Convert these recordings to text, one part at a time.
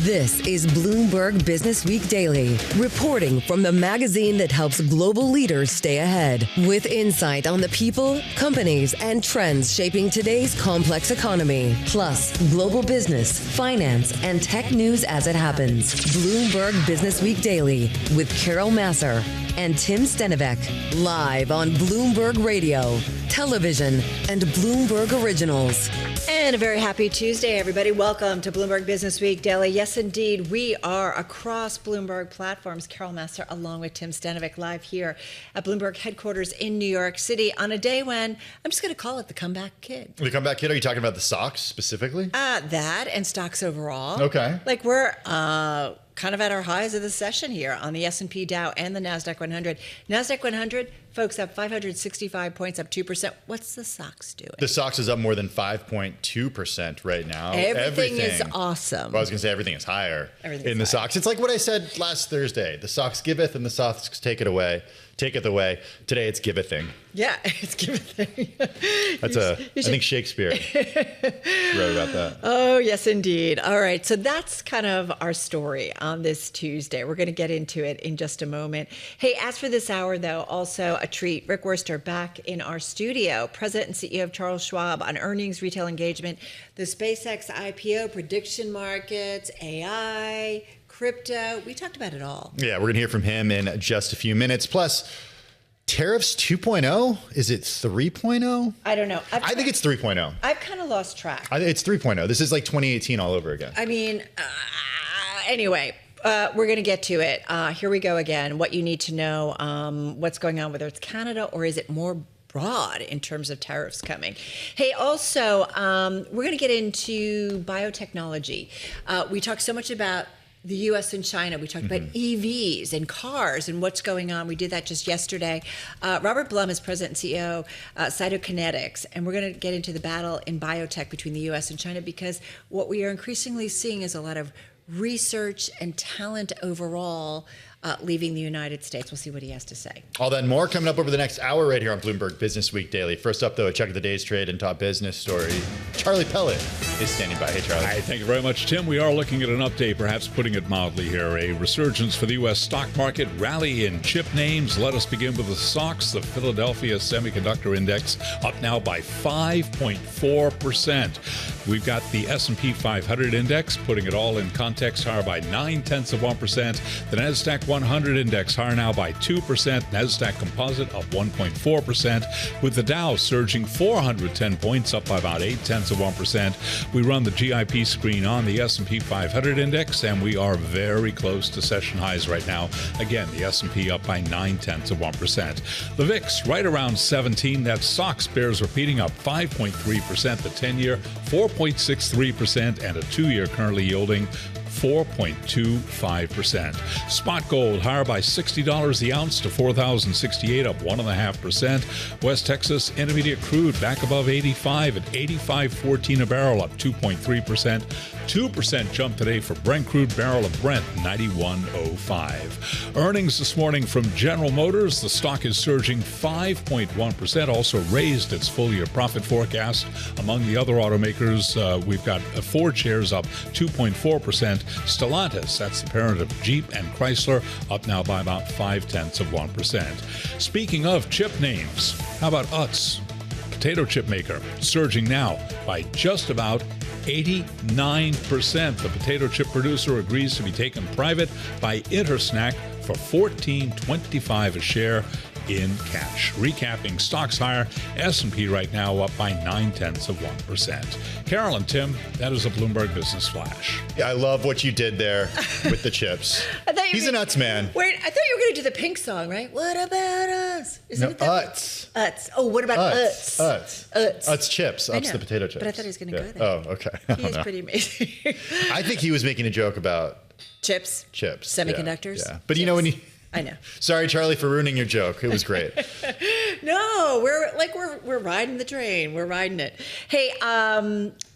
This is Bloomberg Businessweek Daily, reporting from the magazine that helps global leaders stay ahead, with insight on the people, companies, and trends shaping today's complex economy, plus global business, finance, and tech news as it happens. Bloomberg Businessweek Daily with Carol Massar and Tim Stenovec, live on Bloomberg Radio, television, and Bloomberg Originals. And a very happy Tuesday, everybody. Welcome to Bloomberg Businessweek Daily. Yes, indeed, we are across Bloomberg platforms. Carol Massar along with Tim Stenovec live here at Bloomberg headquarters in New York City on a day when I'm just going to call it the comeback kid. The comeback kid? Are you talking about the stocks specifically? That and stocks overall. Okay. Like we're kind of at our highs of the session here on the S&P Dow and the NASDAQ 100. NASDAQ 100, folks, up 565 points, up 2%. What's the SOX doing? The SOX is up more than 5.2% right now. Everything is awesome. Well, I was going to say everything is higher in the higher. SOX. It's like what I said last Thursday. The SOX giveth and the SOX taketh away. Today it's givething. Yeah, it's givething. I think Shakespeare wrote about that. Oh, yes, indeed. All right. So that's kind of our story on this Tuesday. We're going to get into it in just a moment. Hey, as for this hour, though, also a treat. Rick Wurster back in our studio, President and CEO of Charles Schwab on earnings, retail engagement, the SpaceX IPO, prediction markets, AI, crypto. We talked about it all. Yeah, we're going to hear from him in just a few minutes. Plus, Tariffs 2.0? Is it 3.0? I don't know. I think it's 3.0. I've kind of lost track. It's 3.0. This is like 2018 all over again. I mean, anyway, we're going to get to it. Here we go again. What you need to know, what's going on, whether it's Canada or is it more broad in terms of tariffs coming. Hey, also, we're going to get into biotechnology. We talked so much about the U.S. and China. We talked about EVs and cars and what's going on. We did that just yesterday. Robert Blum is president and CEO, Cytokinetics, and we're going to get into the battle in biotech between the U.S. and China, because what we are increasingly seeing is a lot of research and talent overall leaving the United States. We'll see what he has to say. All that and more coming up over the next hour right here on Bloomberg Businessweek Daily. First up, though, a check of the day's trade and top business story. Charlie Pellet is standing by. Hey, Charlie. Hi, thank you very much, Tim. We are looking at an update, perhaps putting it mildly here. A resurgence for the U.S. stock market, rally in chip names. Let us begin with the SOX, the Philadelphia Semiconductor Index, up now by 5.4%. We've got the S&P 500 Index, putting it all in context, higher by 0.9%. The NASDAQ 100 Index higher now by 2%. NASDAQ Composite up 1.4%, with the Dow surging 410 points, up by about 0.8%. We run the GIP screen on the S&P 500 Index, and we are very close to session highs right now. Again, the S&P up by 0.9%. The VIX right around 17. That SOX bears repeating, up 5.3%. The 10-year 4.63%, and a 2-year currently yielding 4.25%. Spot gold higher by $60 the ounce to $4,068, up 1.5%. West Texas Intermediate crude back above 85 at 85.14 a barrel, up 2.3%. 2% jump today for Brent crude barrel of Brent, 91.05. Earnings this morning from General Motors. The stock is surging 5.1%, also raised its full-year profit forecast. Among the other automakers, we've got Ford shares up 2.4%. Stellantis, that's the parent of Jeep and Chrysler, up now by about 0.5%. Speaking of chip names, how about Utz, potato chip maker, surging now by just about 89%. The potato chip producer agrees to be taken private by Intersnack for $14.25 a share in cash. Recapping, stocks higher, S&P right now up by 0.9%. Carol and Tim, that is a Bloomberg Business Flash. Yeah, I love what you did there with the chips. He's a nuts man. Wait, I thought you were going to do the Pink song, right? What about us? Isn't it that? Utz. Utz. Oh, what about Utz? Utz chips. Utz the potato chips. But I thought he was going to go there. Oh, okay. He is pretty amazing. I think he was making a joke about chips. Semiconductors. Yeah. But you know when you... I know. Sorry, Charlie, for ruining your joke. It was great. No, we're riding the train. We're riding it. Hey,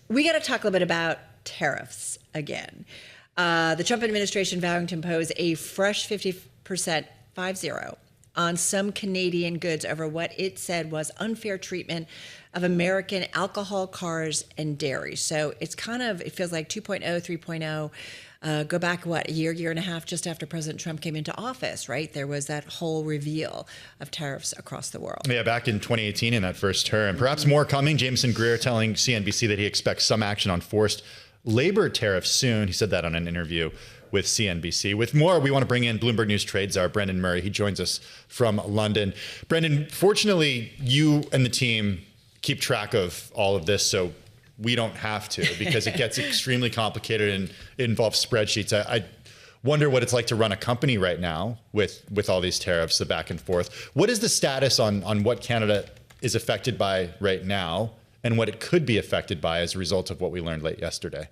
we got to talk a little bit about tariffs again. The Trump administration vowing to impose a fresh 50% on some Canadian goods over what it said was unfair treatment of American alcohol, cars, and dairy. So it's it feels like 2.0, 3.0. Go back, a year and a half just after President Trump came into office, right? There was that whole reveal of tariffs across the world. Yeah, back in 2018 in that first term. Perhaps more coming. Jameson Greer telling CNBC that he expects some action on forced labor tariffs soon. He said that on an interview with CNBC. With more, we want to bring in Bloomberg News trade czar Brendan Murray. He joins us from London. Brendan, fortunately, you and the team keep track of all of this, so we don't have to, because it gets extremely complicated and it involves spreadsheets. I wonder what it's like to run a company right now with all these tariffs, the back and forth. What is the status on what Canada is affected by right now and what it could be affected by as a result of what we learned late yesterday?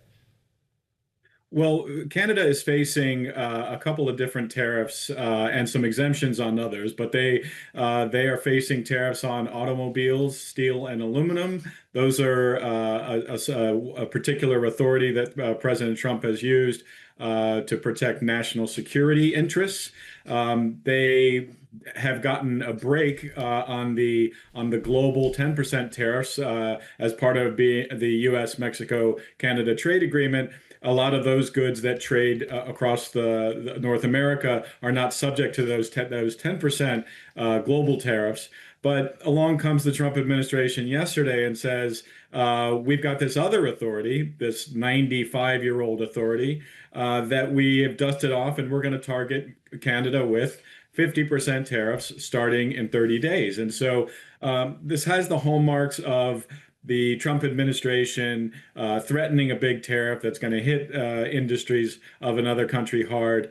Well, Canada is facing a couple of different tariffs and some exemptions on others, but they are facing tariffs on automobiles, steel, and aluminum. Those are a particular authority that President Trump has used to protect national security interests. They have gotten a break on the global 10% tariffs as part of the U.S.-Mexico-Canada trade agreement. A lot of those goods that trade across the North America are not subject to those 10% global tariffs. But along comes the Trump administration yesterday and says, we've got this other authority, this 95-year-old authority, that we have dusted off, and we're going to target Canada with 50% tariffs starting in 30 days. And so this has the hallmarks of the Trump administration threatening a big tariff that's going to hit industries of another country hard.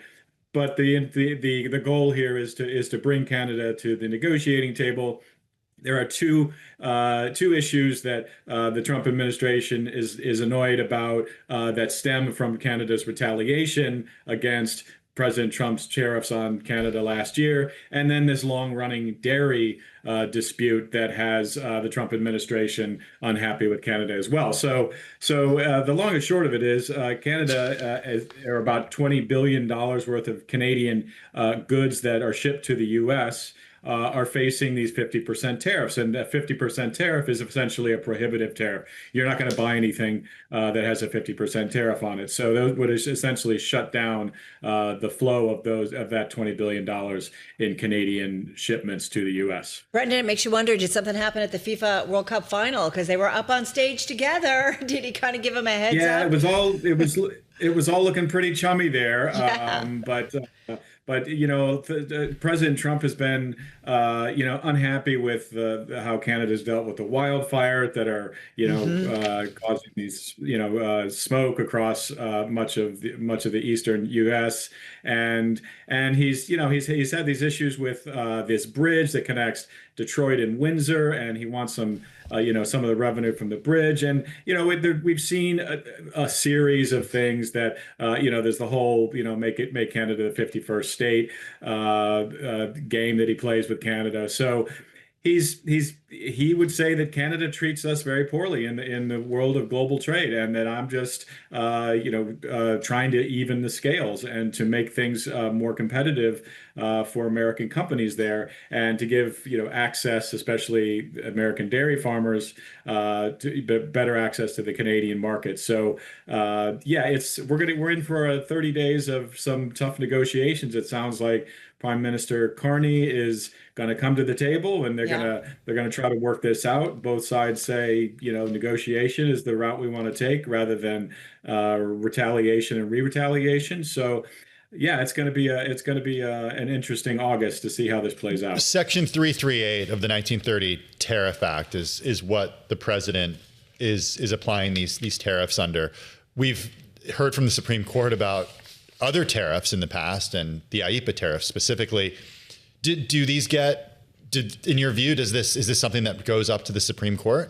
But the goal here is to bring Canada to the negotiating table. There are two issues that the Trump administration is annoyed about that stem from Canada's retaliation against President Trump's tariffs on Canada last year, and then this long-running dairy dispute that has the Trump administration unhappy with Canada as well. So the long and short of it is Canada are about $20 billion worth of Canadian goods that are shipped to the U.S. Are facing these 50% tariffs. And that 50% tariff is essentially a prohibitive tariff. You're not going to buy anything that has a 50% tariff on it. So those would essentially shut down the flow of that $20 billion in Canadian shipments to the U.S. Brendan, it makes you wonder, did something happen at the FIFA World Cup final? Because they were up on stage together. Did he kind of give them a heads up? Yeah, it was all looking pretty chummy there. Yeah. But President Trump has been unhappy with how Canada's dealt with the wildfires that are causing these smoke across much of the eastern U.S. and he's had these issues with this bridge that connects Detroit and Windsor, and he wants some of the revenue from the bridge. And we've seen a series of things that there's the whole make Canada the 51st state game that he plays with Canada. So he would say that Canada treats us very poorly in the world of global trade, and that I'm just trying to even the scales and to make things more competitive for American companies there, and to give access, especially American dairy farmers, to better access to the Canadian market. So we're in for 30 days of some tough negotiations. It sounds like Prime Minister Carney is going to come to the table, and they're going to try to work this out. Both sides say negotiation is the route we want to take rather than retaliation and re-retaliation. So it's going to be an interesting August to see how this plays out. Section 338 of the 1930 Tariff Act is what the president is applying these tariffs under. We've heard from the Supreme Court about other tariffs in the past, and the IEEPA tariff specifically. Do these in your view, is this something that goes up to the Supreme Court?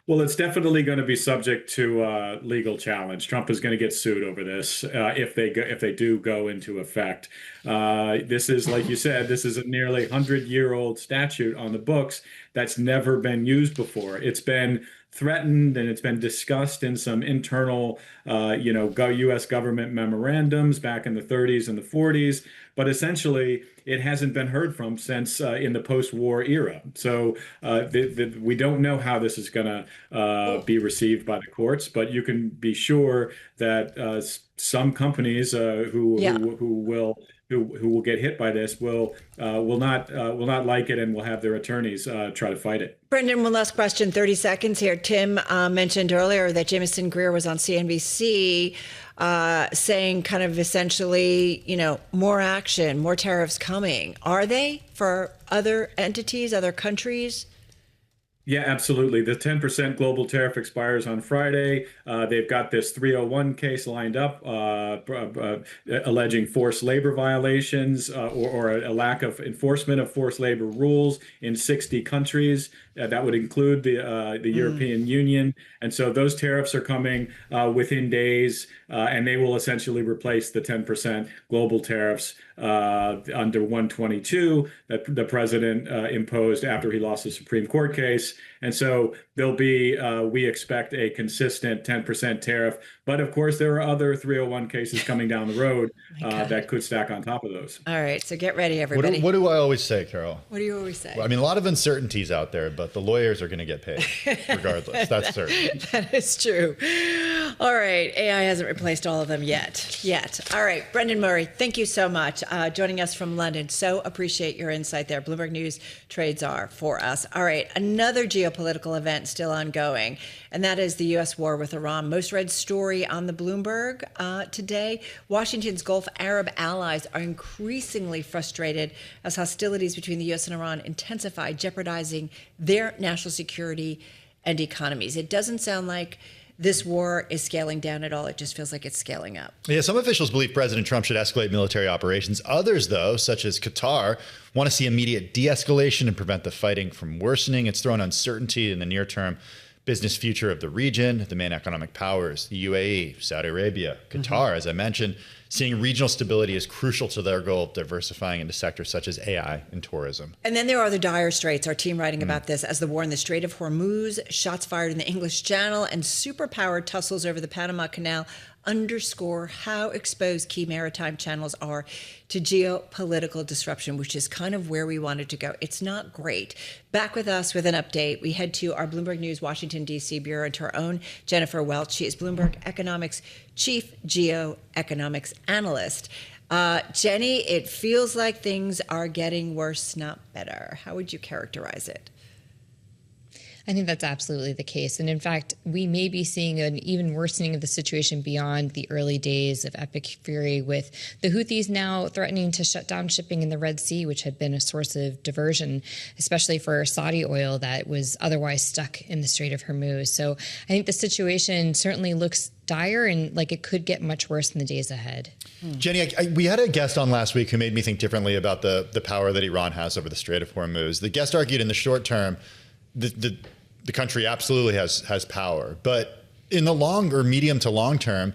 Well, it's definitely going to be subject to legal challenge. Trump is going to get sued over this if they do go into effect. This is, like you said, this is a nearly 100-year-old statute on the books that's never been used before. It's been threatened, and it's been discussed in some internal, U.S. government memorandums back in the 30s and the 40s. But essentially, it hasn't been heard from since in the post-war era. So we don't know how this is going to be received by the courts, but you can be sure that some companies who will get hit by this will not like it and will have their attorneys try to fight it. Brendan, one last question, 30 seconds here. Tim mentioned earlier that Jameson Greer was on CNBC saying kind of essentially, more action, more tariffs coming. Are they for other entities, other countries? Yeah, absolutely. The 10% global tariff expires on Friday. They've got this 301 case lined up alleging forced labor violations or a lack of enforcement of forced labor rules in 60 countries. That would include the European Union. And so those tariffs are coming within days, and they will essentially replace the 10% global tariffs under 122 that the president imposed after he lost the Supreme Court case. And so there'll be, we expect, a consistent 10% tariff. But of course, there are other 301 cases coming down the road that could stack on top of those. All right. So get ready, everybody. What do I always say, Carol? What do you always say? Well, I mean, a lot of uncertainties out there, but the lawyers are going to get paid regardless. That's certain. That is true. All right. AI hasn't replaced all of them yet. All right. Brendan Murray, thank you so much. Joining us from London. So appreciate your insight there. Bloomberg News trades are for us. All right. Another geopolitical event still ongoing, and that is the U.S. war with Iran. Most read story on the Bloomberg today. Washington's Gulf Arab allies are increasingly frustrated as hostilities between the U.S. and Iran intensify, jeopardizing their national security and economies. It doesn't sound like this war is scaling down at all. It just feels like it's scaling up. Yeah, some officials believe President Trump should escalate military operations. Others, though, such as Qatar, want to see immediate de-escalation and prevent the fighting from worsening. It's thrown uncertainty in the near-term business future of the region. The main economic powers, the UAE, Saudi Arabia, Qatar, as I mentioned, seeing regional stability is crucial to their goal of diversifying into sectors such as AI and tourism. And then there are the dire straits. Our team writing about this as the war in the Strait of Hormuz, shots fired in the English Channel, and superpower tussles over the Panama Canal underscore how exposed key maritime channels are to geopolitical disruption, which is kind of where we wanted to go. It's not great. Back with us with an update, we head to our Bloomberg News Washington, D.C. bureau and to our own Jennifer Welch. She is Bloomberg Economics Chief Geoeconomics Analyst. Jenny, it feels like things are getting worse, not better. How would you characterize it? I think that's absolutely the case. And in fact, we may be seeing an even worsening of the situation beyond the early days of epic fury, with the Houthis now threatening to shut down shipping in the Red Sea, which had been a source of diversion, especially for Saudi oil that was otherwise stuck in the Strait of Hormuz. So I think the situation certainly looks dire and like it could get much worse in the days ahead. Jenny, we had a guest on last week who made me think differently about the power that Iran has over the Strait of Hormuz. The guest argued in the short term, the country absolutely has power, but in the long or medium to long term,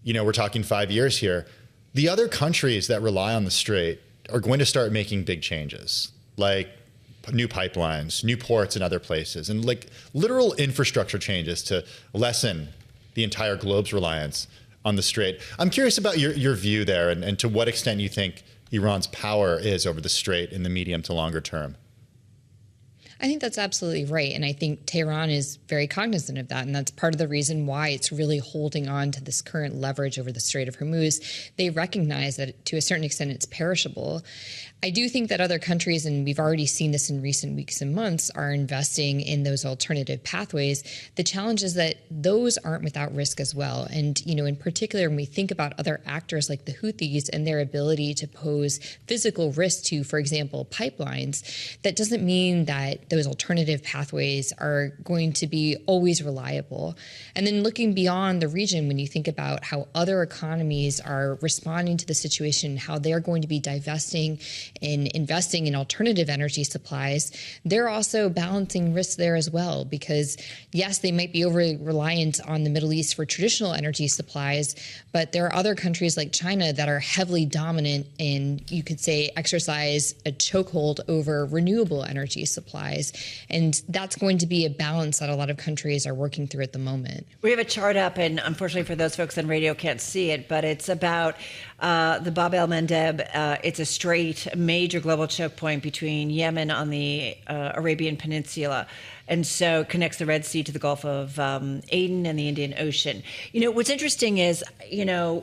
we're talking 5 years here, the other countries that rely on the Strait are going to start making big changes, like new pipelines, new ports in other places, and like literal infrastructure changes to lessen the entire globe's reliance on the Strait. I'm curious about your view there and to what extent you think Iran's power is over the Strait in the medium to longer term. I think that's absolutely right. And I think Tehran is very cognizant of that. And that's part of the reason why it's really holding on to this current leverage over the Strait of Hormuz. They recognize that to a certain extent it's perishable. I do think that other countries, and we've already seen this in recent weeks and months, are investing in those alternative pathways. The challenge is that those aren't without risk as well. And, in particular, when we think about other actors like the Houthis and their ability to pose physical risk to, for example, pipelines, that doesn't mean that those alternative pathways are going to be always reliable. And then looking beyond the region, when you think about how other economies are responding to the situation, how they're going to be divesting in investing in alternative energy supplies, they're also balancing risks there as well. Because yes, they might be overly reliant on the Middle East for traditional energy supplies, but there are other countries like China that are heavily dominant and you could say exercise a chokehold over renewable energy supplies. supplies. And that's going to be a balance that a lot of countries are working through at the moment. We have a chart up, and unfortunately for those folks on radio can't see it, but it's about the Bab el-Mandeb. It's a strait, a major global choke point between Yemen on the Arabian Peninsula. And so it connects the Red Sea to the Gulf of Aden and the Indian Ocean. What's interesting is,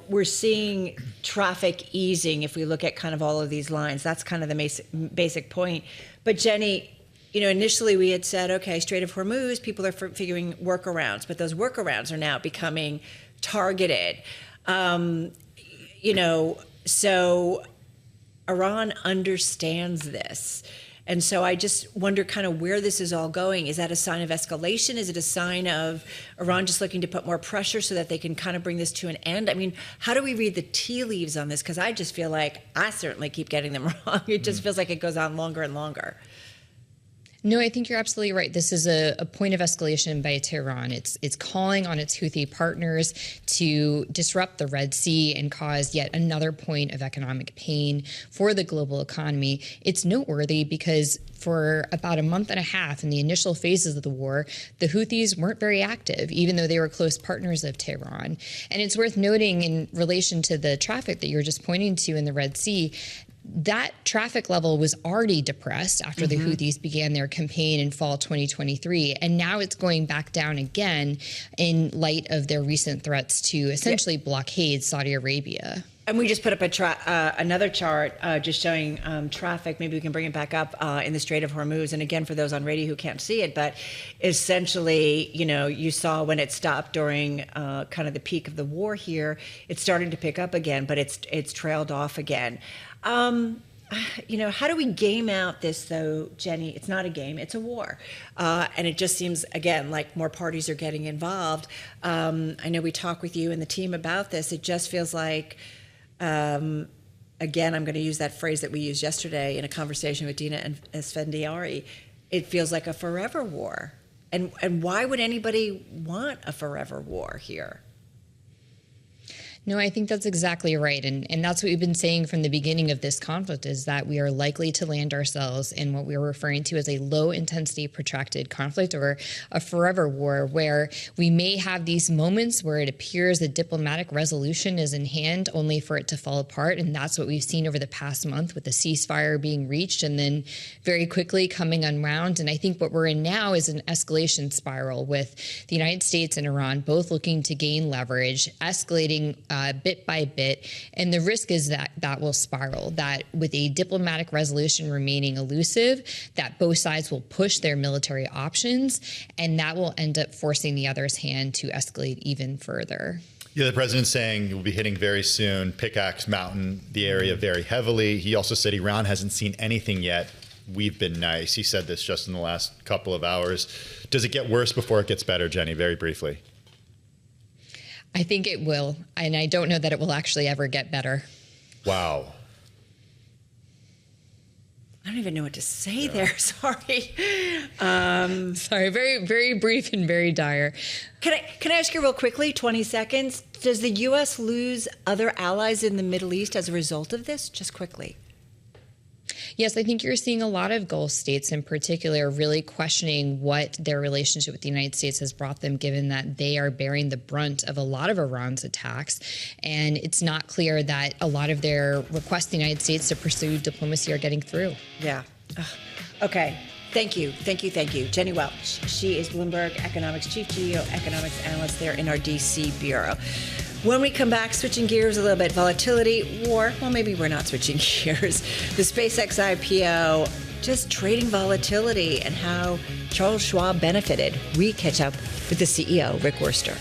we're seeing traffic easing if we look at kind of all of these lines. That's kind of the basic point. But Jenny, initially we had said, okay, Strait of Hormuz, people are figuring workarounds, but those workarounds are now becoming targeted. So Iran understands this. And so I just wonder kind of where this is all going. Is that a sign of escalation? Is it a sign of Iran just looking to put more pressure so that they can kind of bring this to an end? I mean, how do we read the tea leaves on this? Because I just feel like I certainly keep getting them wrong. It just feels like it goes on longer and longer. No, I think you're absolutely right. This is a point of escalation by Tehran. It's calling on its Houthi partners to disrupt the Red Sea and cause yet another point of economic pain for the global economy. It's noteworthy because for about a month and a half in the initial phases of the war, the Houthis weren't very active, even though they were close partners of Tehran. And it's worth noting in relation to the traffic that you were just pointing to in the Red Sea, that traffic level was already depressed after the Houthis began their campaign in fall 2023, and now it's going back down again in light of their recent threats to essentially blockade Saudi Arabia. And we just put up another chart just showing traffic. Maybe we can bring it back up in the Strait of Hormuz. And again, for those on radio who can't see it, but essentially, you saw when it stopped during kind of the peak of the war here, it's starting to pick up again, but it's trailed off again. How do we game out this, though, Jenny? It's not a game, it's a war. And it just seems, again, like more parties are getting involved. I know we talk with you and the team about this. It just feels like, again, I'm going to use that phrase that we used yesterday in a conversation with Dina Esfandiari. It feels like a forever war. And why would anybody want a forever war here? No, I think that's exactly right. And that's what we've been saying from the beginning of this conflict, is that we are likely to land ourselves in what we are referring to as a low-intensity protracted conflict, or a forever war, where we may have these moments where it appears a diplomatic resolution is in hand only for it to fall apart. And that's what we've seen over the past month, with the ceasefire being reached and then very quickly coming unwound. And I think what we're in now is an escalation spiral, with the United States and Iran both looking to gain leverage, escalating bit by bit. And the risk is that that will spiral, that with a diplomatic resolution remaining elusive, that both sides will push their military options, and that will end up forcing the other's hand to escalate even further. Yeah, the president's saying we'll be hitting very soon, Pickaxe Mountain, the area very heavily. He also said Iran hasn't seen anything yet. We've been nice. He said this just in the last couple of hours. Does it get worse before it gets better, Jenny? Very briefly. I think it will, and I don't know that it will actually ever get better. Wow. I don't even know what to say there. Sorry. Sorry, very, very brief and very dire. Can I ask you real quickly, 20 seconds? Does the U.S. lose other allies in the Middle East as a result of this? Just quickly. Yes, I think you're seeing a lot of Gulf states in particular really questioning what their relationship with the United States has brought them, given that they are bearing the brunt of a lot of Iran's attacks. And it's not clear that a lot of their requests to the United States to pursue diplomacy are getting through. Yeah. Okay. Thank you. Jenny Welch. She is Bloomberg Economics Chief Geoeconomics Analyst there in our D.C. Bureau. When we come back, switching gears a little bit, volatility, war, well, maybe we're not switching gears. The SpaceX IPO, just trading volatility, and how Charles Schwab benefited. We catch up with the CEO, Rick Wurster.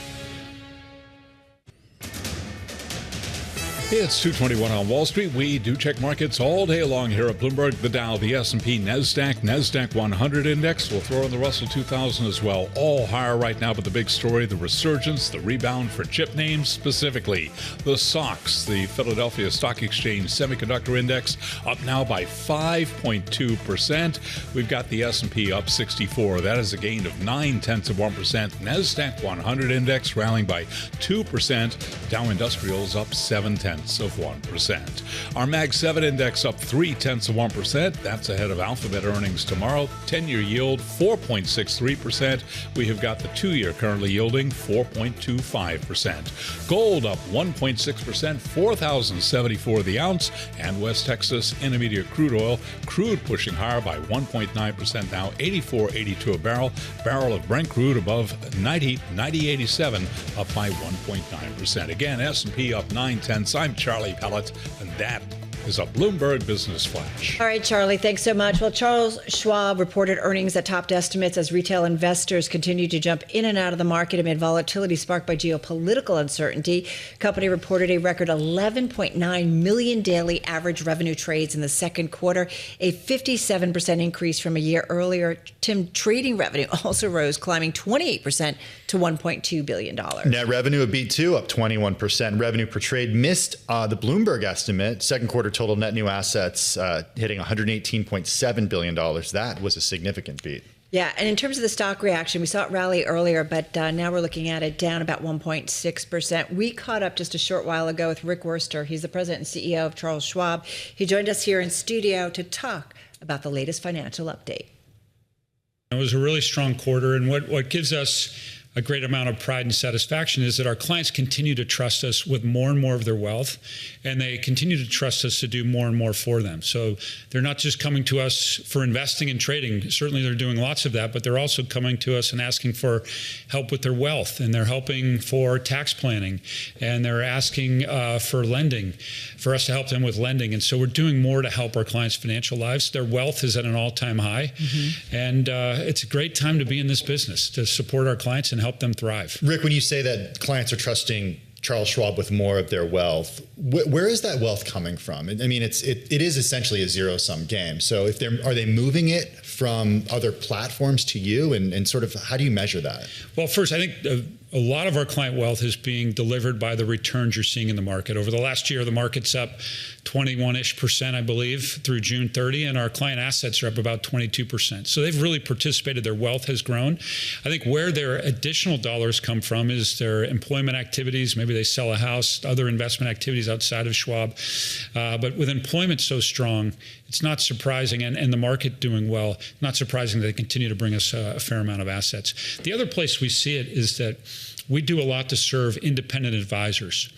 It's 2:21 on Wall Street. We do check markets all day long here at Bloomberg. The Dow, the S&P, NASDAQ 100 index. We'll throw in the Russell 2000 as well. All higher right now, but the big story, the resurgence, the rebound for chip names, specifically the SOX, the Philadelphia Stock Exchange Semiconductor Index, up now by 5.2%. We've got the S&P up 64. That is a gain of 0.9%. NASDAQ 100 index rallying by 2%. Dow Industrials up 0.7. 0.3%. Our Mag 7 index up 0.3%. That's ahead of Alphabet earnings tomorrow. 10-year yield 4.63%. We have got the 2-year currently yielding 4.25%. Gold up 1.6%, $4,074 the ounce. And West Texas Intermediate crude oil, crude pushing higher by 1.9% now, $84.82 a barrel. Barrel of Brent crude above 90.87, up by 1.9%. Again, S&P up 0.9. I'm Charlie Pellet, and that is a Bloomberg Business Flash. All right, Charlie, thanks so much. Well, Charles Schwab reported earnings that topped estimates as retail investors continue to jump in and out of the market amid volatility sparked by geopolitical uncertainty. Company reported a record 11.9 million daily average revenue trades in the second quarter, a 57% increase from a year earlier. Trading revenue also rose, climbing 28% to $1.2 billion. Net revenue a beat too, up 21%. Revenue per trade missed the Bloomberg estimate. Second quarter total net new assets hitting $118.7 billion. That was a significant beat. Yeah, and in terms of the stock reaction, we saw it rally earlier, but now we're looking at it down about 1.6%. We caught up just a short while ago with Rick Wurster. He's the president and CEO of Charles Schwab. He joined us here in studio to talk about the latest financial update. It was a really strong quarter, and what gives us a great amount of pride and satisfaction is that our clients continue to trust us with more and more of their wealth, and they continue to trust us to do more and more for them. So they're not just coming to us for investing and trading. Certainly they're doing lots of that, but they're also coming to us and asking for help with their wealth, and they're helping for tax planning, and they're asking for lending, for us to help them with lending. And so we're doing more to help our clients' financial lives. Their wealth is at an all-time high, and it's a great time to be in this business, to support our clients and help them thrive. Rick, when you say that clients are trusting Charles Schwab with more of their wealth, where is that wealth coming from? I mean, it is essentially a zero-sum game. So are they moving it from other platforms to you, and sort of how do you measure that? Well, first, I think a lot of our client wealth is being delivered by the returns you're seeing in the market. Over the last year, the market's up 21-ish%, I believe, through June 30, and our client assets are up about 22%. So they've really participated. Their wealth has grown. I think where their additional dollars come from is their employment activities. Maybe they sell a house, other investment activities outside of Schwab. But with employment so strong, it's not surprising, and the market doing well, not surprising that they continue to bring us a fair amount of assets. The other place we see it is that we do a lot to serve independent advisors.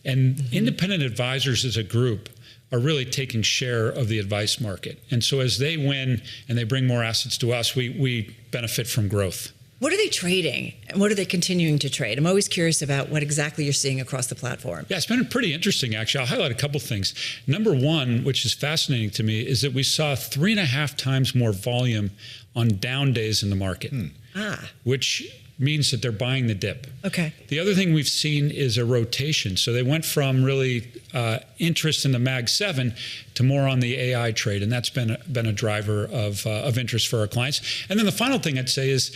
And independent advisors as a group are really taking share of the advice market. And so as they win and they bring more assets to us, we benefit from growth. What are they trading, and what are they continuing to trade? I'm always curious about what exactly you're seeing across the platform. Yeah, it's been pretty interesting, actually. I'll highlight a couple things. Number one, which is fascinating to me, is that we saw 3.5 times more volume on down days in the market, which means that they're buying the dip. Okay. The other thing we've seen is a rotation. So they went from really interest in the Mag 7 to more on the AI trade, and that's been a driver of interest for our clients. And then the final thing I'd say is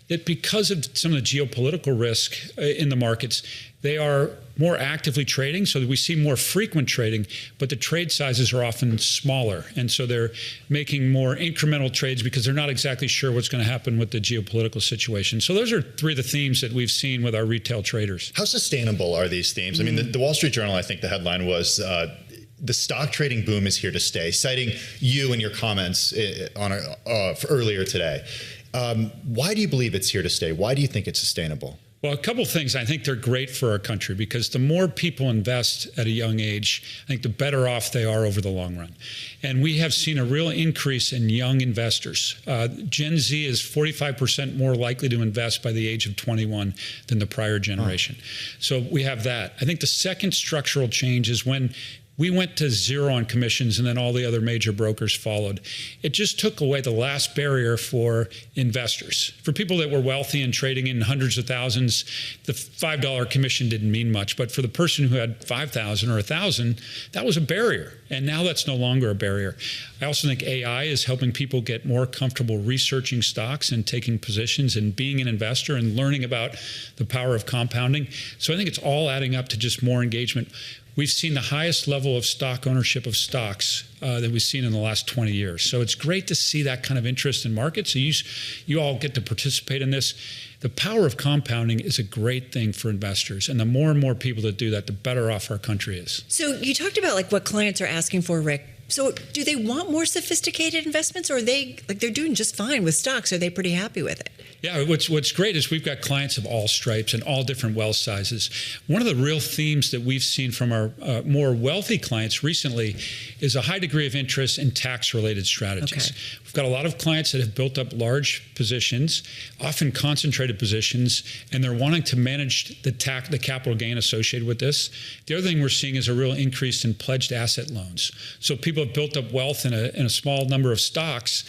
that because of some of the geopolitical risk in the markets, they are more actively trading, so that we see more frequent trading, but the trade sizes are often smaller. And so they're making more incremental trades because they're not exactly sure what's going to happen with the geopolitical situation. So those are three of the themes that we've seen with our retail traders. How sustainable are these themes? I mean, the Wall Street Journal, I think the headline was, the stock trading boom is here to stay, citing you and your comments earlier today. Why do you believe it's here to stay? Why do you think it's sustainable? Well, a couple of things. I think they're great for our country because the more people invest at a young age, I think the better off they are over the long run. And we have seen a real increase in young investors. Gen Z is 45% more likely to invest by the age of 21 than the prior generation. So we have that. I think the second structural change is when we went to zero on commissions, and then all the other major brokers followed. It just took away the last barrier for investors. For people that were wealthy and trading in hundreds of thousands, the $5 commission didn't mean much. But for the person who had 5,000 or 1,000, that was a barrier. And now that's no longer a barrier. I also think AI is helping people get more comfortable researching stocks and taking positions and being an investor and learning about the power of compounding. So I think it's all adding up to just more engagement. we've seen the highest level of stock ownership of stocks that we've seen in the last 20 years. So it's great to see that kind of interest in markets. So you all get to participate in this. The power of compounding is a great thing for investors. And the more and more people that do that, the better off our country is. So you talked about like what clients are asking for, Rick. So do they want more sophisticated investments, or are they like they're doing just fine with stocks? Are they pretty happy with it? Yeah, what's great is we've got clients of all stripes and all different wealth sizes. One of the real themes that we've seen from our more wealthy clients recently is a high degree of interest in tax-related strategies. Okay. We've got a lot of clients that have built up large positions, often concentrated positions, and they're wanting to manage the capital gain associated with this. The other thing we're seeing is a real increase in pledged asset loans. So people have built up wealth in a small number of stocks.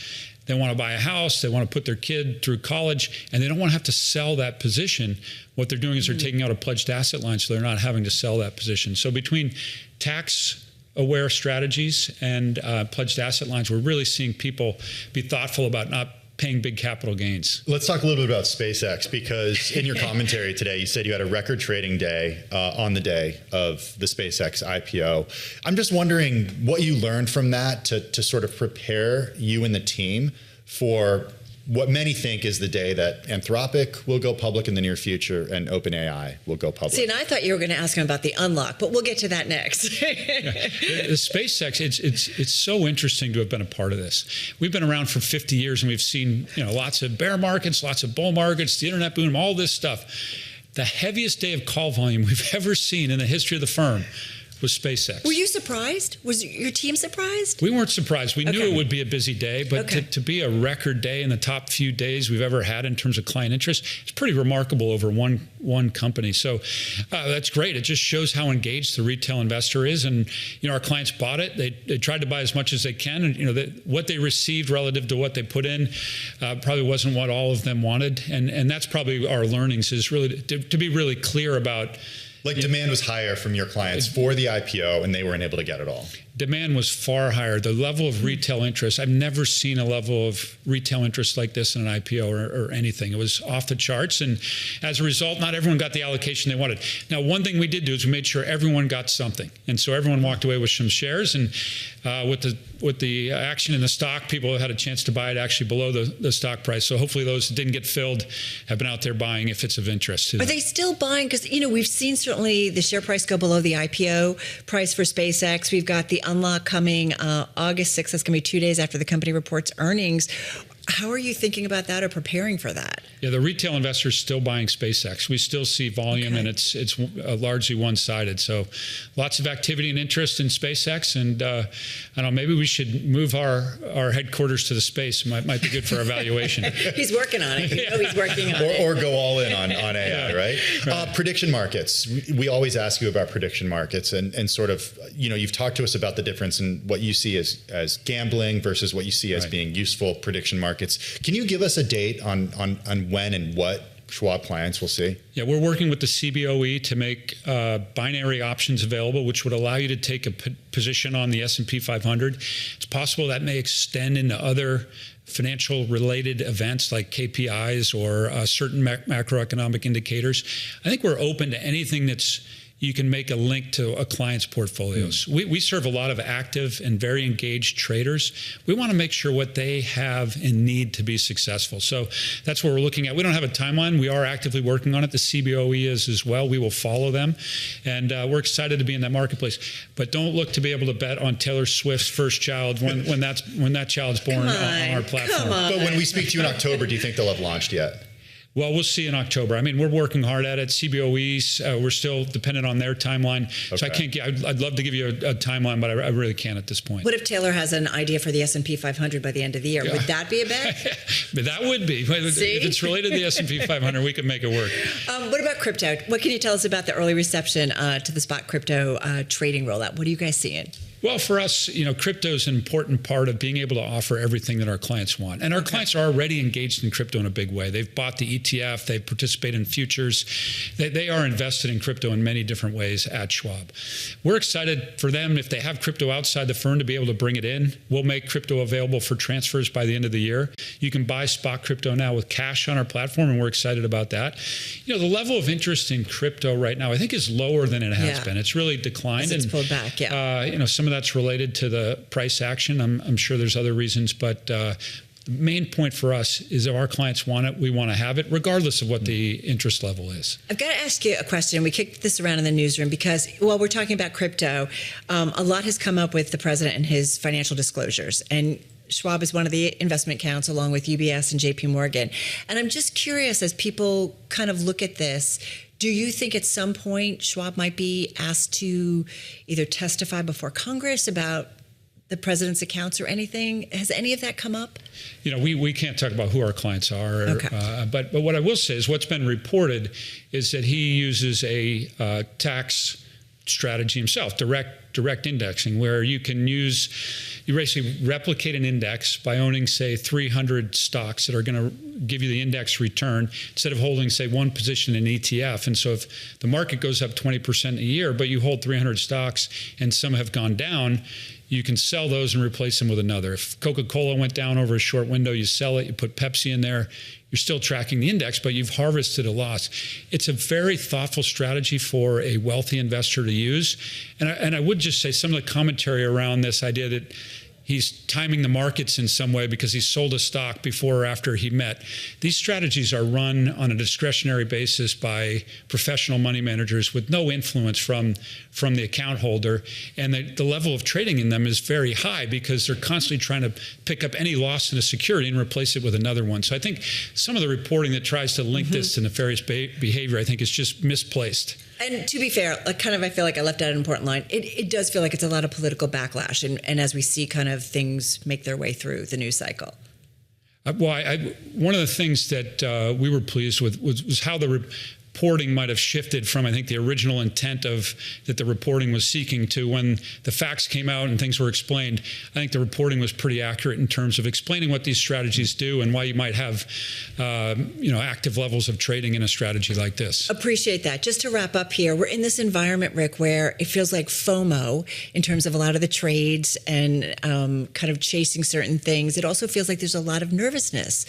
They want to buy a house, they want to put their kid through college, and they don't want to have to sell that position. What they're doing is they're taking out a pledged asset line, so they're not having to sell that position. So between tax-aware strategies and pledged asset lines, we're really seeing people be thoughtful about not paying big capital gains. Let's talk a little bit about SpaceX, because in your commentary today, you said you had a record trading day on the day of the SpaceX IPO. I'm just wondering what you learned from that to sort of prepare you and the team for what many think is the day that Anthropic will go public in the near future and OpenAI will go public. See, and I thought you were going to ask him about the unlock, but we'll get to that next. The SpaceX, it's so interesting to have been a part of this. We've been around for 50 years, and we've seen lots of bear markets, lots of bull markets, the internet boom, all this stuff. The heaviest day of call volume we've ever seen in the history of the firm was SpaceX. Were you surprised? Was your team surprised? We weren't surprised. We knew it would be a busy day, but to be a record day in the top few days we've ever had in terms of client interest, it's pretty remarkable over one company. So that's great. It just shows how engaged the retail investor is. And our clients bought it. They tried to buy as much as they can. And what they received relative to what they put in probably wasn't what all of them wanted. And that's probably our learnings, is really to be really clear about. Like demand was higher from your clients for the IPO, and they weren't able to get it all. Demand was far higher. The level of retail interest, I've never seen a level of retail interest like this in an IPO or anything. It was off the charts. And as a result, not everyone got the allocation they wanted. Now, one thing we did do is we made sure everyone got something. And so everyone walked away with some shares. And with the action in the stock, people had a chance to buy it actually below the stock price. So hopefully those that didn't get filled have been out there buying if it's of interest to them. Are they still buying? Because, we've seen certainly the share price go below the IPO price for SpaceX. We've got the unlock coming August 6th. That's going to be 2 days after the company reports earnings. How are you thinking about that or preparing for that? Yeah, the retail investors still buying SpaceX. We still see volume, and it's largely one-sided. So lots of activity and interest in SpaceX. And I don't know, maybe we should move our headquarters to the space. It might be good for our valuation. He's working on it. He's working on it. Or go all in on AI, right? Prediction markets. We always ask you about prediction markets and sort of, you've talked to us about the difference in what you see as gambling versus what you see as being useful prediction markets. Can you give us a date on when and what Schwab clients will see? Yeah, we're working with the CBOE to make binary options available, which would allow you to take a position on the S&P 500. It's possible that may extend into other financial related events like KPIs or certain macroeconomic indicators. I think we're open to anything that's you can make a link to a client's portfolios. We serve a lot of active and very engaged traders. We want to make sure what they have and need to be successful. So that's what we're looking at. We don't have a timeline. We are actively working on it. The CBOE is as well. We will follow them. And we're excited to be in that marketplace. But don't look to be able to bet on Taylor Swift's first child when that child's born on our platform. But when we speak to you in October, do you think they'll have launched yet? Well, we'll see in October. I mean, we're working hard at it. CBOEs, we're still dependent on their timeline. Okay. So I can't. I'd love to give you a timeline, but I really can't at this point. What if Taylor has an idea for the S&P 500 by the end of the year? Would that be a bet? But that would be. See? If it's related to the S&P 500, we could make it work. What about crypto? What can you tell us about the early reception to the spot crypto trading rollout? What are you guys seeing? Well, for us, crypto is an important part of being able to offer everything that our clients want. And our clients are already engaged in crypto in a big way. They've bought the ETF. They participate in futures. They are invested in crypto in many different ways at Schwab. We're excited for them, if they have crypto outside the firm, to be able to bring it in. We'll make crypto available for transfers by the end of the year. You can buy spot crypto now with cash on our platform, and we're excited about that. The level of interest in crypto right now, I think, is lower than it has been. It's really declined. It's pulled back, some of that's related to the price action. I'm sure there's other reasons, but the main point for us is if our clients want it, we want to have it, regardless of what the interest level is. I've got to ask you a question. We kicked this around in the newsroom because while we're talking about crypto, a lot has come up with the president and his financial disclosures. And Schwab is one of the investment accounts, along with UBS and JP Morgan. And I'm just curious, as people kind of look at this, do you think at some point Schwab might be asked to either testify before Congress about the president's accounts or anything? Has any of that come up? We can't talk about who our clients are. Okay. But what I will say is what's been reported is that he uses a tax strategy himself, direct indexing, where you basically replicate an index by owning, say, 300 stocks that are going to give you the index return instead of holding, say, one position in ETF. And so if the market goes up 20% a year, but you hold 300 stocks and some have gone down, you can sell those and replace them with another. If Coca-Cola went down over a short window, you sell it, you put Pepsi in there, you're still tracking the index, but you've harvested a loss. It's a very thoughtful strategy for a wealthy investor to use. And I would just say some of the commentary around this idea that he's timing the markets in some way because he sold a stock before or after he met. These strategies are run on a discretionary basis by professional money managers with no influence from the account holder. And the level of trading in them is very high because they're constantly trying to pick up any loss in a security and replace it with another one. So I think some of the reporting that tries to link this to nefarious behavior, I think, is just misplaced. And to be fair, I feel like I left out an important line. It does feel like it's a lot of political backlash, and as we see kind of things make their way through the news cycle. One of the things that we were pleased with was how the reporting might have shifted from, I think, the original intent that the reporting was seeking to when the facts came out and things were explained. I think the reporting was pretty accurate in terms of explaining what these strategies do and why you might have, active levels of trading in a strategy like this. Appreciate that. Just to wrap up here, we're in this environment, Rick, where it feels like FOMO in terms of a lot of the trades and kind of chasing certain things. It also feels like there's a lot of nervousness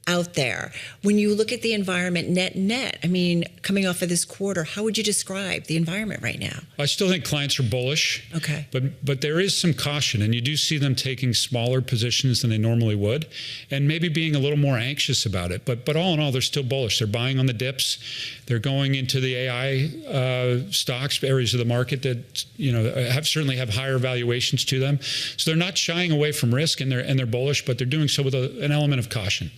out there. When you look at the environment net, coming off of this quarter, how would you describe the environment right now? I still think clients are bullish. Okay. But there is some caution, and you do see them taking smaller positions than they normally would, and maybe being a little more anxious about it. But all in all, they're still bullish. They're buying on the dips. They're going into the AI stocks, areas of the market that certainly have higher valuations to them. So they're not shying away from risk, and they're bullish, but they're doing so with an element of caution.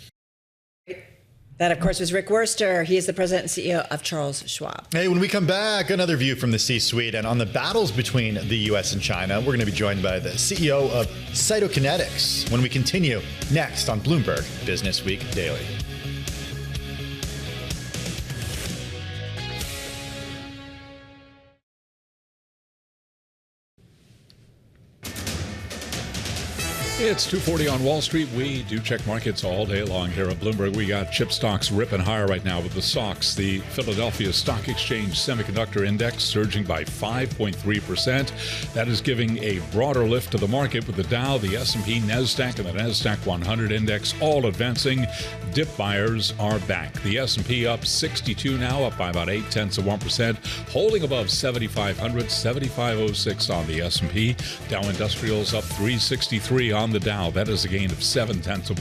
That, of course, was Rick Wurster. He is the president and CEO of Charles Schwab. Hey, when we come back, another view from the C-suite. And on the battles between the U.S. and China, we're going to be joined by the CEO of Cytokinetics when we continue next on Bloomberg Businessweek Daily. It's 2:40 on Wall Street. We do check markets all day long here at Bloomberg. We got chip stocks ripping higher right now with the SOX, the Philadelphia Stock Exchange Semiconductor Index, surging by 5.3%. That is giving a broader lift to the market with the Dow, the S&P, NASDAQ, and the NASDAQ 100 Index all advancing. Dip buyers are back. The S&P up 62 now, up by about 0.8%, holding above 7,500, 7,506 on the S&P. Dow Industrials up 363 on the Dow. That is a gain of 0.7%.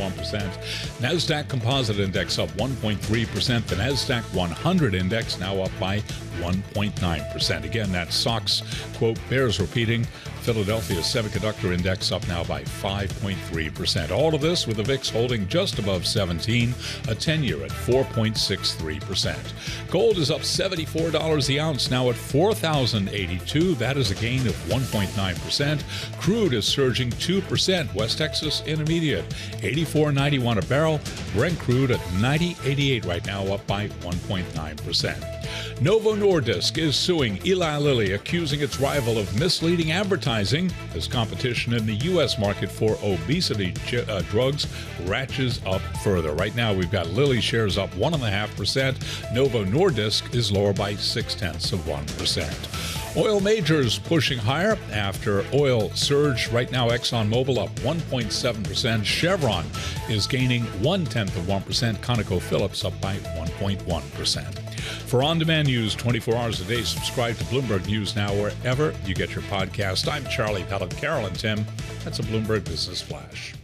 NASDAQ Composite Index up 1.3%. The NASDAQ 100 Index now up by 1.9%. Again, that SOX quote bears repeating. Philadelphia Semiconductor Index up now by 5.3%. All of this with the VIX holding just above 17, a 10-year at 4.63%. Gold is up $74 the ounce, now at $4,082. That is a gain of 1.9%. Crude is surging 2%. West Texas Intermediate, $84.91 a barrel. Brent crude at $90.88 right now, up by 1.9%. Novo Nordisk is suing Eli Lilly, accusing its rival of misleading advertising as competition in the U.S. market for obesity drugs ratchets up further. Right now, we've got Lilly shares up 1.5%. Novo Nordisk is lower by 0.6%. Oil majors pushing higher after oil surge. Right now, ExxonMobil up 1.7%. Chevron is gaining 0.1%. ConocoPhillips up by 1.1%. For on-demand news 24 hours a day, subscribe to Bloomberg News Now wherever you get your podcast. I'm Charlie Pellet. Carol and Tim, that's a Bloomberg Business Flash.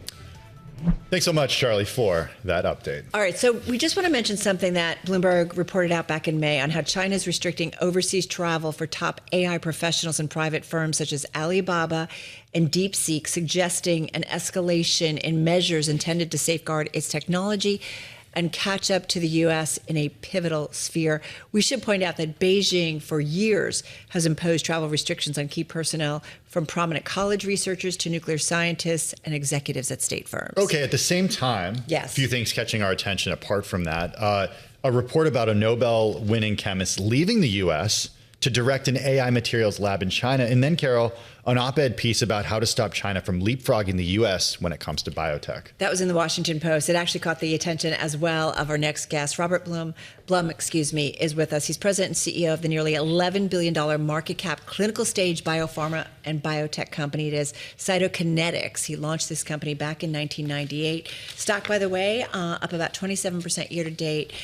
Thanks so much, Charlie, for that update. All right, so we just want to mention something that Bloomberg reported out back in May on how China is restricting overseas travel for top AI professionals and private firms such as Alibaba and DeepSeek, suggesting an escalation in measures intended to safeguard its technology and catch up to the U.S. in a pivotal sphere. We should point out that Beijing, for years, has imposed travel restrictions on key personnel, from prominent college researchers to nuclear scientists and executives at state firms. Okay, at the same time, yes, a few things catching our attention apart from that. A report about a Nobel-winning chemist leaving the U.S. to direct an AI materials lab in China. And then, Carol, an op-ed piece about how to stop China from leapfrogging the U.S. when it comes to biotech. That was in the Washington Post. It actually caught the attention as well of our next guest. Robert Blum, is with us. He's president and CEO of the nearly $11 billion market cap clinical stage biopharma and biotech company. It is Cytokinetics. He launched this company back in 1998. Stock, by the way, up about 27% year to date.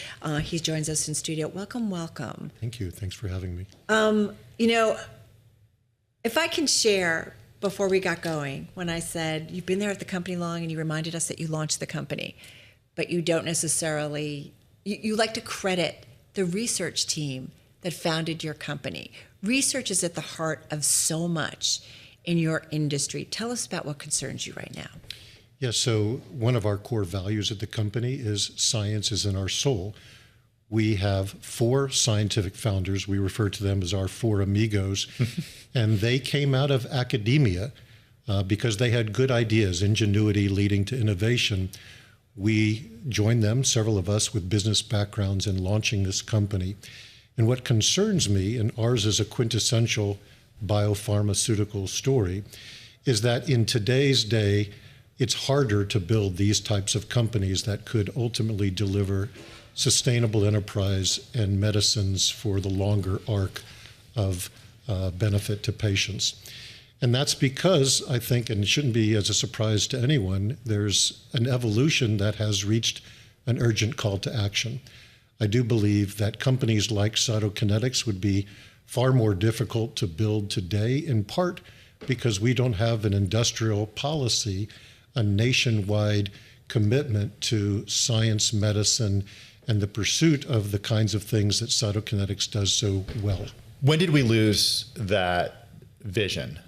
He joins us in studio. Welcome, welcome. Thank you. Thanks for having me. You know, if I can share, before we got going, when I said you've been there at the company long and you reminded us that you launched the company, but you don't necessarily, you like to credit the research team that founded your company. Research is at the heart of so much in your industry. Tell us about what concerns you right now. Yeah, so one of our core values at the company is science is in our soul. We have 4 scientific founders. We refer to them as our 4 amigos. And they came out of academia because they had good ideas, ingenuity leading to innovation. We joined them, several of us with business backgrounds, in launching this company. And what concerns me, and ours is a quintessential biopharmaceutical story, is that in today's day, it's harder to build these types of companies that could ultimately deliver sustainable enterprise and medicines for the longer arc of benefit to patients. And that's because, I think, and it shouldn't be as a surprise to anyone, there's an evolution that has reached an urgent call to action. I do believe that companies like Cytokinetics would be far more difficult to build today, in part because we don't have an industrial policy, a nationwide commitment to science, medicine, and the pursuit of the kinds of things that Cytokinetics does so well. When did we lose that vision?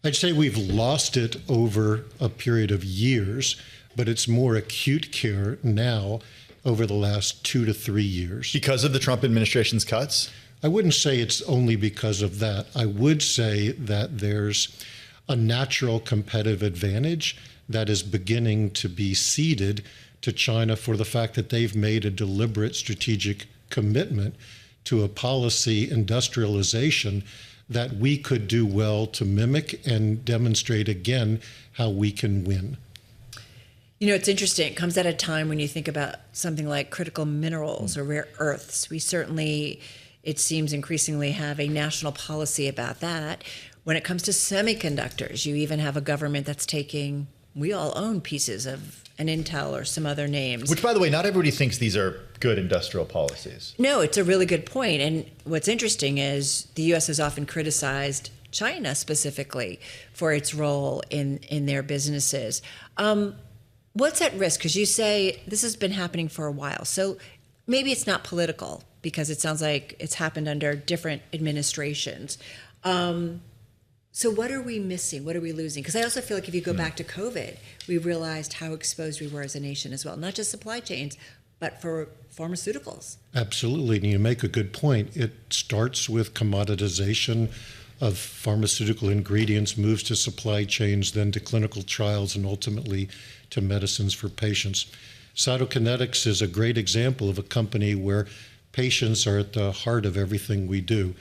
I'd say we've lost it over a period of years, but it's more acute care now over the last 2 to 3 years. Because of the Trump administration's cuts? I wouldn't say it's only because of that. I would say that there's a natural competitive advantage that is beginning to be ceded to China for the fact that they've made a deliberate strategic commitment to a policy industrialization that we could do well to mimic and demonstrate again how we can win. You know, it's interesting. It comes at a time when you think about something like critical minerals or rare earths. We certainly, it seems, increasingly have a national policy about that. When it comes to semiconductors, you even have a government that's taking, we all own pieces of an Intel or some other names. Which, by the way, not everybody thinks these are good industrial policies. No, it's a really good point. And what's interesting is the U.S. has often criticized China specifically for its role in their businesses. What's at risk? Because you say this has been happening for a while. So maybe it's not political, because it sounds like it's happened under different administrations. So what are we missing? What are we losing? Because I also feel like if you go back to COVID, we realized how exposed we were as a nation as well, not just supply chains, but for pharmaceuticals. Absolutely, and you make a good point. It starts with commoditization of pharmaceutical ingredients, moves to supply chains, then to clinical trials, and ultimately to medicines for patients. Cytokinetics is a great example of a company where Patients are at the heart of everything we do.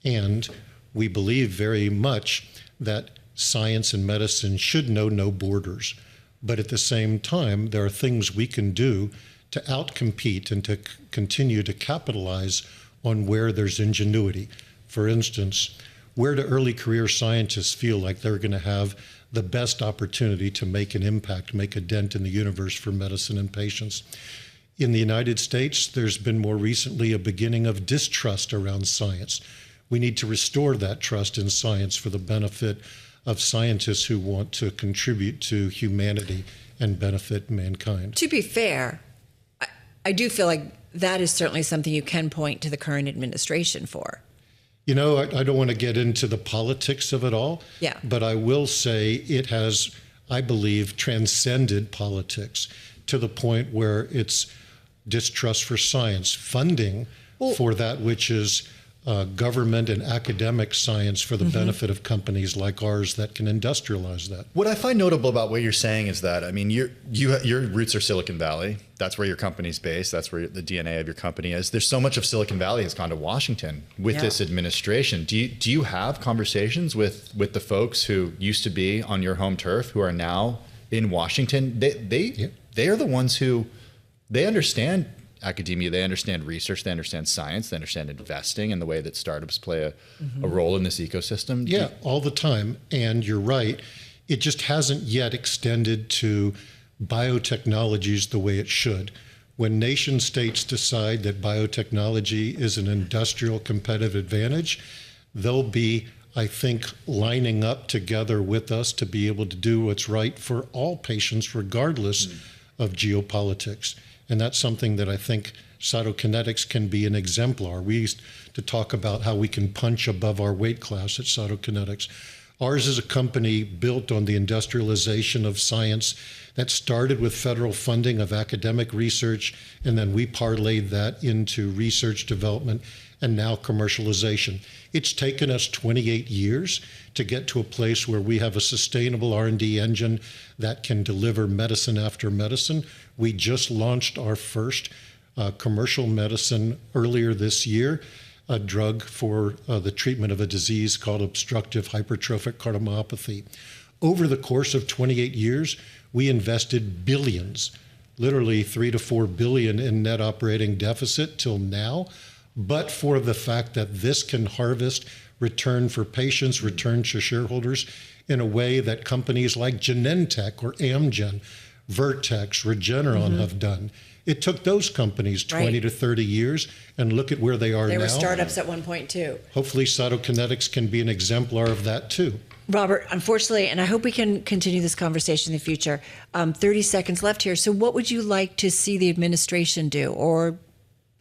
And we believe very much that science and medicine should know no borders. But at the same time, there are things we can do to outcompete and to continue to capitalize on where there's ingenuity. For instance, where do early career scientists feel like they're going to have the best opportunity to make an impact, make a dent in the universe for medicine and patients? In the United States, there's been more recently a beginning of distrust around science. We need to restore that trust in science for the benefit of scientists who want to contribute to humanity and benefit mankind. To be fair, I do feel like that is certainly something you can point to the current administration for. You know, I don't want to get into the politics of it all, yeah, but I will say it has, I believe, transcended politics to the point where it's distrust for science, funding for that which is government and academic science for the benefit of companies like ours that can industrialize that. What I find notable about what you're saying is that, I mean, your roots are Silicon Valley. That's where your company's based. That's where the DNA of your company is. There's so much of Silicon Valley has gone to Washington with this administration. Do you have conversations with the folks who used to be on your home turf who are now in Washington? They are the ones who, they understand academia, they understand research, they understand science, they understand investing and the way that startups play a role in this ecosystem. Yeah, all the time. And you're right. It just hasn't yet extended to biotechnologies the way it should. When nation states decide that biotechnology is an industrial competitive advantage, they'll be, I think, lining up together with us to be able to do what's right for all patients, regardless of geopolitics. And that's something that I think Cytokinetics can be an exemplar. We used to talk about how we can punch above our weight class at Cytokinetics. Ours is a company built on the industrialization of science that started with federal funding of academic research, and then we parlayed that into research development and now commercialization. It's taken us 28 years to get to a place where we have a sustainable R&D engine that can deliver medicine after medicine. We just launched our first commercial medicine earlier this year, a drug for the treatment of a disease called obstructive hypertrophic cardiomyopathy. Over the course of 28 years, we invested billions, literally 3 to 4 billion in net operating deficit till now, but for the fact that this can harvest return for patients, return to shareholders in a way that companies like Genentech or Amgen, Vertex, Regeneron have done. It took those companies 20 to 30 years, and look at where they are now. They were startups at one point too. Hopefully Cytokinetics can be an exemplar of that too. Robert, unfortunately, and I hope we can continue this conversation in the future, 30 seconds left here. So what would you like to see the administration do? Or,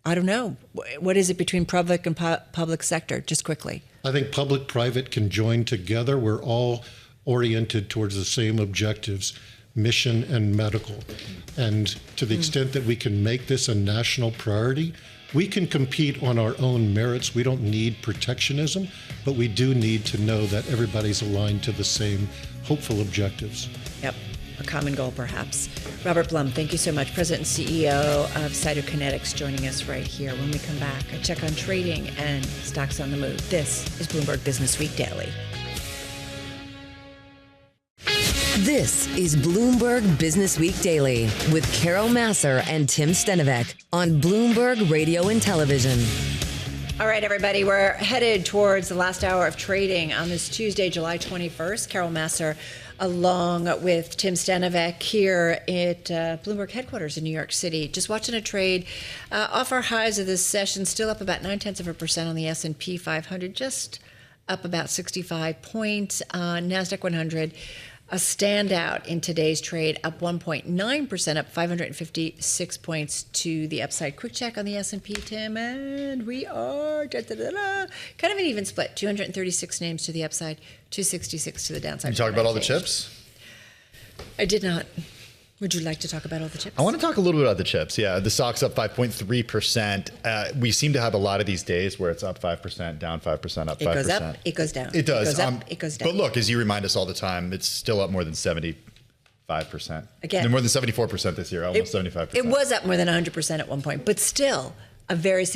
I don't know, what is it between public and public sector? Just quickly. I think public-private can join together. We're all oriented towards the same objectives, mission and medical. And to the extent that we can make this a national priority, we can compete on our own merits. We don't need protectionism, but we do need to know that everybody's aligned to the same hopeful objectives. Yep, a common goal perhaps. Robert Blum, thank you so much. President and CEO of Cytokinetics joining us right here. When we come back, a check on trading and stocks on the move. This is Bloomberg Businessweek Daily. This is Bloomberg Businessweek Daily with Carol Massar and Tim Stenovec on Bloomberg Radio and Television. All right, everybody, we're headed towards the last hour of trading on this Tuesday, July 21st. Carol Massar along with Tim Stenovec here at Bloomberg headquarters in New York City. Just watching a trade off our highs of this session, still up about 0.9% on the S&P 500, just up about 65 points. NASDAQ 100, a standout in today's trade, up 1.9%, up 556 points to the upside. Quick check on the S&P, Tim, and we are kind of an even split. 236 names to the upside, 266 to the downside. You talk about all the chips? I did not. Would you like to talk about all the chips? I want to talk a little bit about the chips. Yeah, the stock's up 5.3%. We seem to have a lot of these days where it's up 5%, down 5%, up 5%. It goes up, it goes down. It does. It goes up, it goes down. But look, as you remind us all the time, it's still up more than 75%. Again, more than 74% this year, almost 75%. It was up more than 100% at one point, but still, a very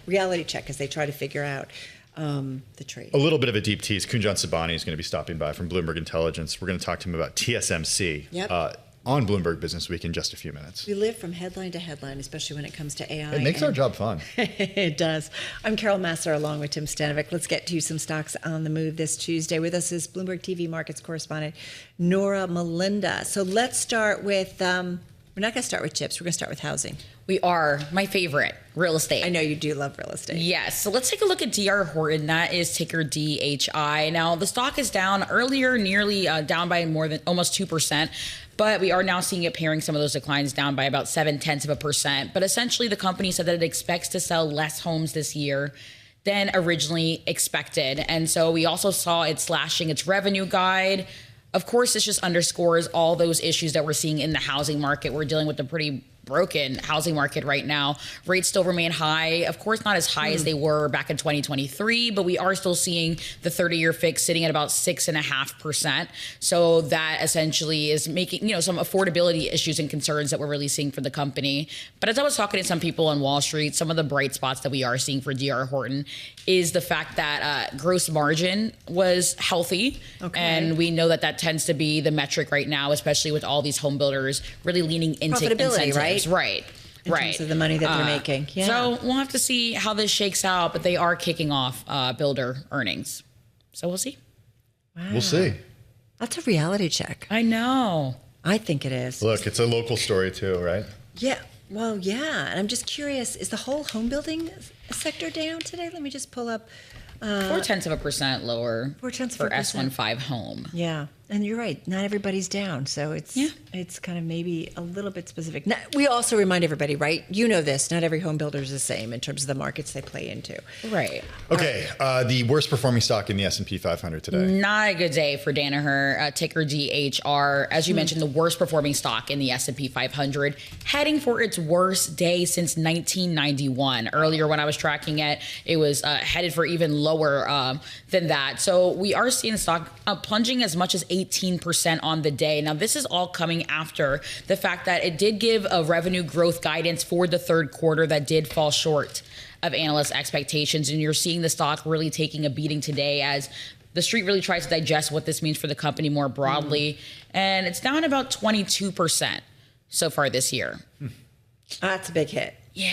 reality check as they try to figure out the trade. A little bit of a deep tease. Kunjan Sabani is going to be stopping by from Bloomberg Intelligence. We're going to talk to him about TSMC on Bloomberg Businessweek in just a few minutes. We live from headline to headline, especially when it comes to AI. It makes our job fun. It does. I'm Carol Massar along with Tim Stenovec. Let's get to some stocks on the move this Tuesday. With us is Bloomberg TV markets correspondent Norah Mulinda. So let's start with, we're not going to start with chips. We're going to start with housing. We are. My favorite, real estate. I know you do love real estate. Yes. So let's take a look at DR Horton. That is ticker DHI. Now, the stock is down earlier, nearly down by more than almost 2%. But we are now seeing it paring some of those declines down by about 0.7%. But essentially, the company said that it expects to sell less homes this year than originally expected. And so we also saw it slashing its revenue guide. Of course, this just underscores all those issues that we're seeing in the housing market. We're dealing with a pretty broken housing market right now. Rates still remain high. Of course, not as high as they were back in 2023, but we are still seeing the 30-year fix sitting at about 6.5%. So that essentially is making, some affordability issues and concerns that we're really seeing for the company. But as I was talking to some people on Wall Street, some of the bright spots that we are seeing for DR Horton is the fact that gross margin was healthy. Okay. And we know that that tends to be the metric right now, especially with all these home builders really leaning into profitability, incentives. Right? In terms of the money that they're making. Yeah. So we'll have to see how this shakes out, but they are kicking off builder earnings. So we'll see. Wow. We'll see. That's a reality check. I know. I think it is. Look, it's a local story too, right? Yeah. Well, yeah. And I'm just curious, is the whole home building sector down today? Let me just pull up. 0.4% lower for S15 home. Yeah. And you're right. Not everybody's down. So it's kind of maybe a little bit specific. Now, we also remind everybody, right? You know this. Not every home builder is the same in terms of the markets they play into. Right. Okay. The worst performing stock in the S&P 500 today. Not a good day for Danaher, ticker DHR. As you mentioned, the worst performing stock in the S&P 500, heading for its worst day since 1991. Earlier when I was tracking it, it was headed for even lower than that. So we are seeing the stock plunging as much as 18% on the day. Now, this is all coming after the fact that it did give a revenue growth guidance for the third quarter that did fall short of analyst expectations. And you're seeing the stock really taking a beating today as the street really tries to digest what this means for the company more broadly. And it's down about 22% so far this year. That's a big hit. Yeah.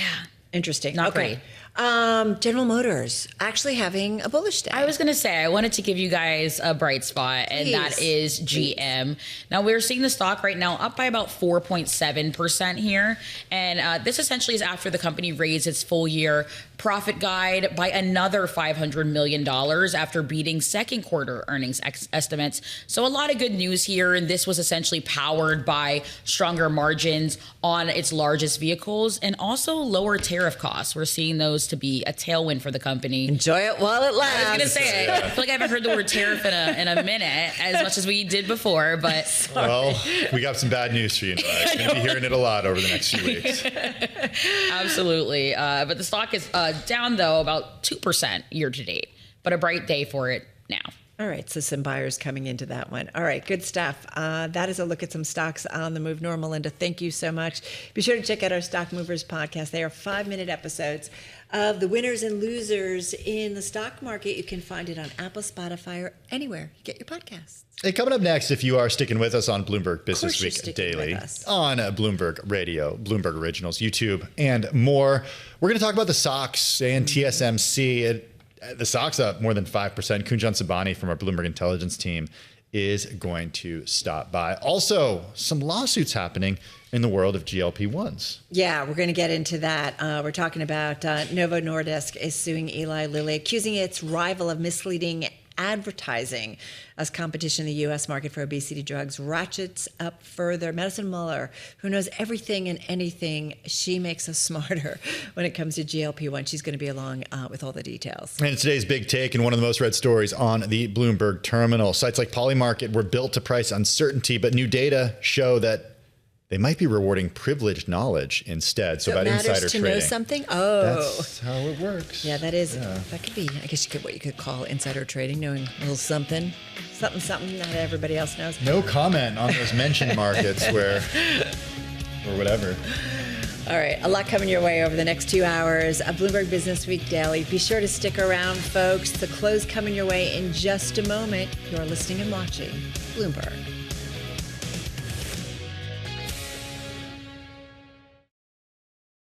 Interesting. Not okay. great. General Motors actually having a bullish day. I was going to say, I wanted to give you guys a bright spot, and that is GM. Now, we're seeing the stock right now up by about 4.7% here. And this essentially is after the company raised its full year profit guide by another $500 million after beating second quarter earnings estimates. So a lot of good news here. And this was essentially powered by stronger margins on its largest vehicles and also lower tariff costs. We're seeing those to be a tailwind for the company. Enjoy it while it lasts. I was going to say it. I feel like I haven't heard the word tariff in a minute as much as we did before, but well, we got some bad news for you, Norah. You're going to be hearing it a lot over the next few weeks. Absolutely. But the stock is down, though, about 2% year to date, but a bright day for it now. All right, so some buyers coming into that one. All right, good stuff. That is a look at some stocks on the move. Norah, Mulinda, thank you so much. Be sure to check out our Stock Movers podcast. They are 5-minute episodes of the winners and losers in the stock market. You can find it on Apple, Spotify, or anywhere you get your podcasts. Hey, coming up next, if you are sticking with us on Bloomberg Businessweek Daily, on Bloomberg Radio, Bloomberg Originals, YouTube, and more, we're going to talk about the SOX and TSMC. The SOX up more than 5%. Kunjan Sabani from our Bloomberg Intelligence team is going to stop by. Also, some lawsuits happening in the world of GLP-1s. Yeah, we're going to get into that. We're talking about Novo Nordisk is suing Eli Lilly, accusing its rival of misleading advertising as competition in the U.S. market for obesity drugs ratchets up further. Madison Muller, who knows everything and anything, she makes us smarter when it comes to GLP-1. She's going to be along with all the details. And today's big take and one of the most read stories on the Bloomberg terminal. Sites like Polymarket were built to price uncertainty, but new data show that they might be rewarding privileged knowledge instead. So about insider trading. Know something? Oh, that's how it works. Yeah, that is. Yeah. That could be. I guess what you could call insider trading, knowing a little something that everybody else knows. No comment on those mentioned markets or whatever. All right, a lot coming your way over the next 2 hours. A Bloomberg Businessweek Daily. Be sure to stick around, folks. The close coming your way in just a moment. You're listening and watching Bloomberg.